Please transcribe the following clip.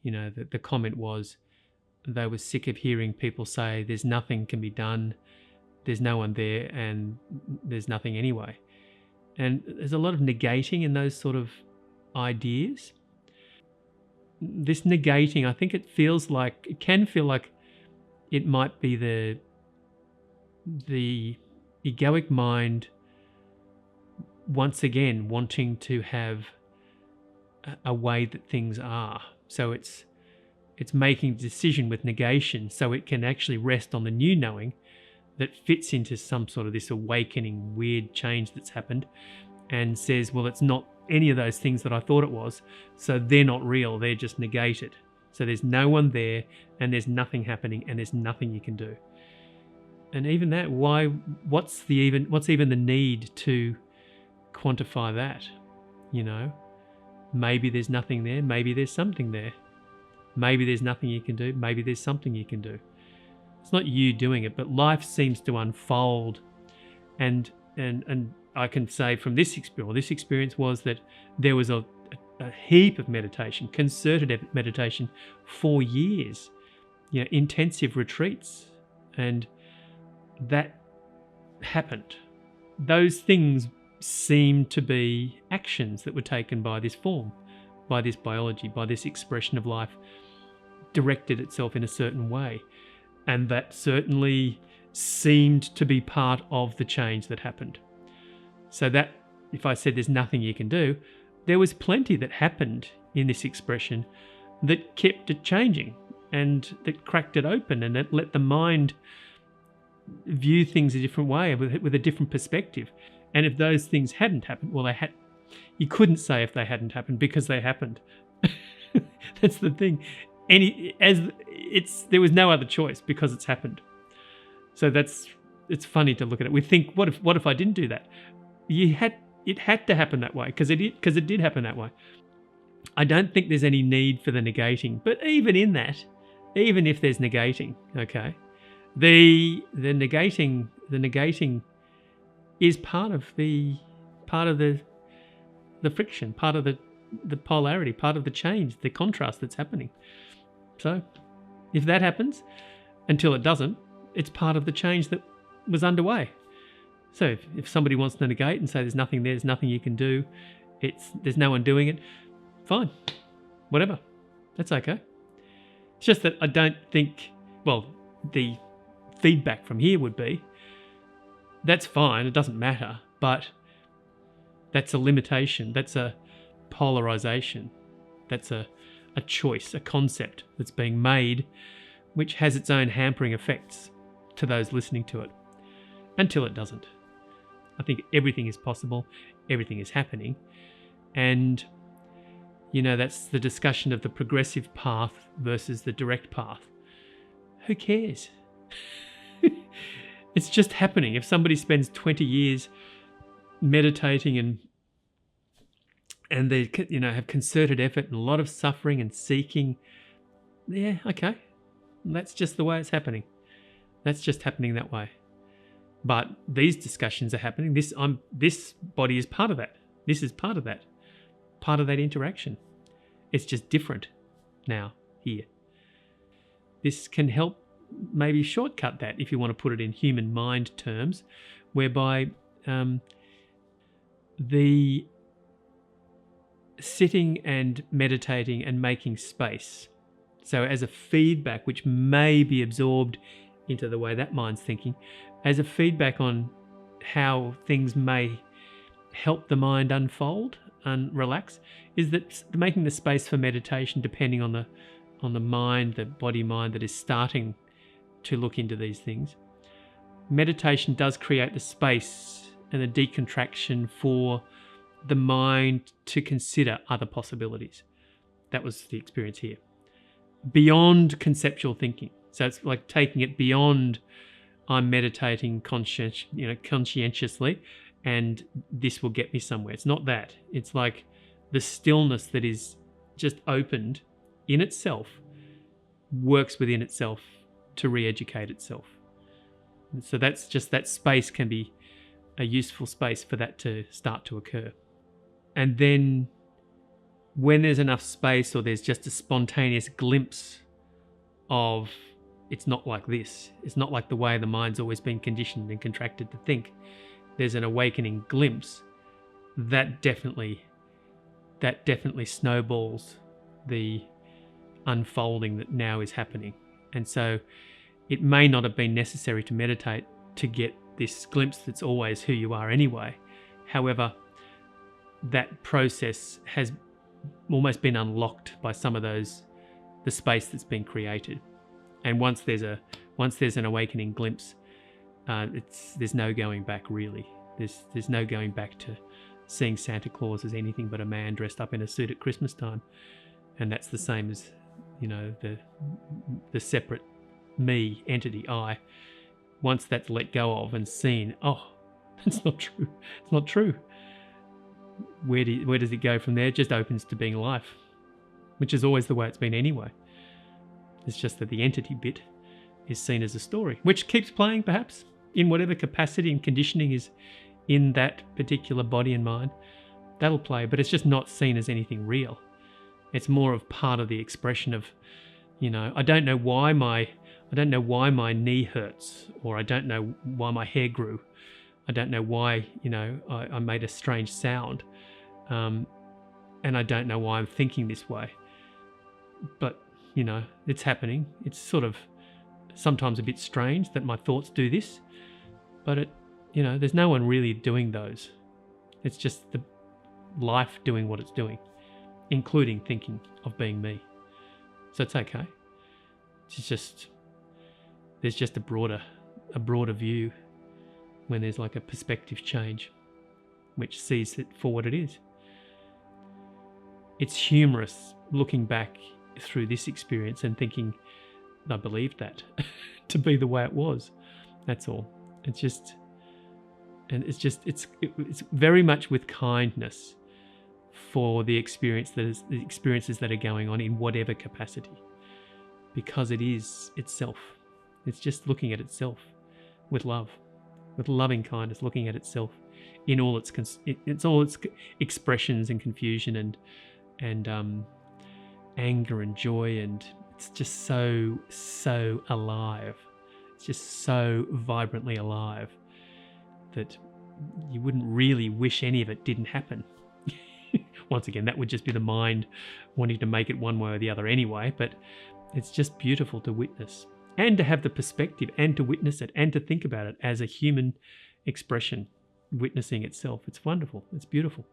The comment was they were sick of hearing people say there's nothing can be done, there's no one there, and there's nothing anyway. And there's a lot of negating in those sort of ideas. This negating, I think it can feel like it might be the egoic mind once again wanting to have a way that things are. So it's making a decision with negation so it can actually rest on the new knowing that fits into some sort of this awakening weird change that's happened, and says, well, it's not any of those things that I thought it was, so they're not real, they're just negated. So there's no one there, and there's nothing happening, and there's nothing you can do. And even that, what's even the need to quantify that? Maybe there's nothing there, maybe there's something there. Maybe there's nothing you can do, maybe there's something you can do. It's not you doing it, but life seems to unfold. And I can say from this experience was that there was a heap of meditation, concerted meditation for years, intensive retreats, and that happened. Those things seemed to be actions that were taken by this form, by this biology, by this expression of life, directed itself in a certain way. And that certainly seemed to be part of the change that happened. So that, if I said there's nothing you can do, there was plenty that happened in this expression that kept it changing and that cracked it open and that let the mind view things a different way with a different perspective. And if those things hadn't happened, well, you couldn't say if they hadn't happened because they happened. That's the thing. There was no other choice because it's happened. So it's funny to look at it. We think, what if I didn't do that? It had to happen that way because it did happen that way. I don't think there's any need for the negating, but even in that, even if there's negating, okay, the negating is part of the friction, part of the polarity, part of the change, the contrast that's happening. So if that happens, until it doesn't, it's part of the change that was underway. So if somebody wants to negate and say there's nothing there, there's nothing you can do, there's no one doing it, fine, whatever, that's okay. It's just that I don't think, well, the feedback from here would be, that's fine, it doesn't matter, but that's a limitation, that's a polarization, that's a choice, a concept that's being made, which has its own hampering effects to those listening to it, until it doesn't. I think everything is possible, everything is happening, and that's the discussion of the progressive path versus the direct path. Who cares? It's just happening. If somebody spends 20 years meditating and they have concerted effort and a lot of suffering and seeking, yeah, okay, that's just the way it's happening. That's just happening that way. But these discussions are happening. This body is part of that. This is part of that interaction. It's just different now here. This can help maybe shortcut that, if you want to put it in human mind terms, whereby the sitting and meditating and making space, so as a feedback which may be absorbed into the way that mind's thinking, as a feedback on how things may help the mind unfold and relax, is that making the space for meditation, depending on the mind, the body mind that is starting to look into these things, meditation does create the space and the decontraction for the mind to consider other possibilities. That was the experience here. Beyond conceptual thinking. So it's like taking it beyond, I'm meditating conscientiously and this will get me somewhere. It's not that. It's like the stillness that is just opened in itself works within itself to re-educate itself. And so that's just, that space can be a useful space for that to start to occur. And then when there's enough space, or there's just a spontaneous glimpse of, it's not like this, it's not like the way the mind's always been conditioned and contracted to think, there's an awakening glimpse, that definitely snowballs the unfolding that now is happening. And so it may not have been necessary to meditate to get this glimpse that's always who you are anyway. However, that process has almost been unlocked by some of the space that's been created. And once there's an awakening glimpse, there's no going back, really. There's no going back to seeing Santa Claus as anything but a man dressed up in a suit at Christmas time. And that's the same as, the separate me, entity, I. Once that's let go of and seen, oh, that's not true. It's not true. Where does it go from there? It just opens to being life, which is always the way it's been anyway. It's just that the entity bit is seen as a story, which keeps playing perhaps in whatever capacity and conditioning is in that particular body and mind. That'll play, but it's just not seen as anything real. It's more of part of the expression of, I don't know why my knee hurts, or I don't know why my hair grew. I don't know why, I made a strange sound. And I don't know why I'm thinking this way. But, it's happening. It's sort of sometimes a bit strange that my thoughts do this. But there's no one really doing those. It's just the life doing what it's doing, including thinking of being me. So it's okay. There's just a broader view when there's like a perspective change, which sees it for what it is. It's humorous looking back through this experience and thinking, I believed that to be the way it was. That's all. It's very much with kindness for the experiences that are going on in whatever capacity, because it is itself. It's just looking at itself with love, with loving kindness, looking at itself in all its expressions and confusion and anger and joy, and it's just so alive. It's just so vibrantly alive that you wouldn't really wish any of it didn't happen. Once again, that would just be the mind wanting to make it one way or the other anyway, but it's just beautiful to witness and to have the perspective and to witness it and to think about it as a human expression, witnessing itself. It's wonderful. It's beautiful.